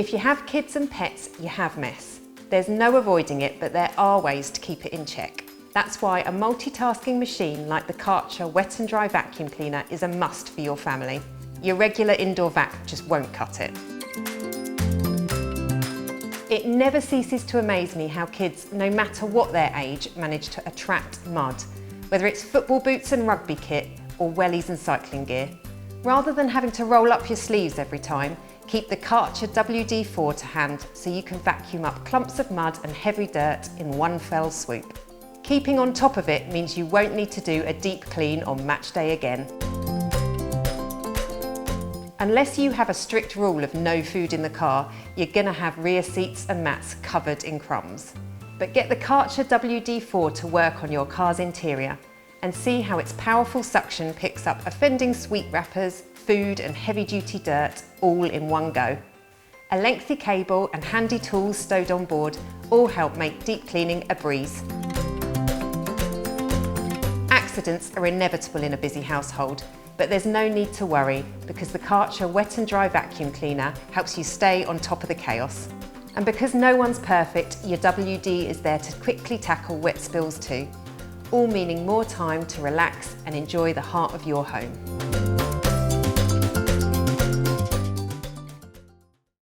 If you have kids and pets, you have mess. There's no avoiding it, but there are ways to keep it in check. That's why a multitasking machine like the Kärcher Wet and Dry Vacuum Cleaner is a must for your family. Your regular indoor vac just won't cut it. It never ceases to amaze me how kids, no matter what their age, manage to attract mud, whether it's football boots and rugby kit or wellies and cycling gear. Rather than having to roll up your sleeves every time, keep the Kärcher WD-4 to hand so you can vacuum up clumps of mud and heavy dirt in one fell swoop. Keeping on top of it means you won't need to do a deep clean on match day again. Unless you have a strict rule of no food in the car, you're gonna have rear seats and mats covered in crumbs. But get the Kärcher WD-4 to work on your car's interior and see how its powerful suction picks up offending sweet wrappers, food and heavy-duty dirt all in one go. A lengthy cable and handy tools stowed on board all help make deep cleaning a breeze. Accidents are inevitable in a busy household, but there's no need to worry because the Kärcher Wet and Dry Vacuum Cleaner helps you stay on top of the chaos. And because no one's perfect, your WD is there to quickly tackle wet spills too, all meaning more time to relax and enjoy the heart of your home.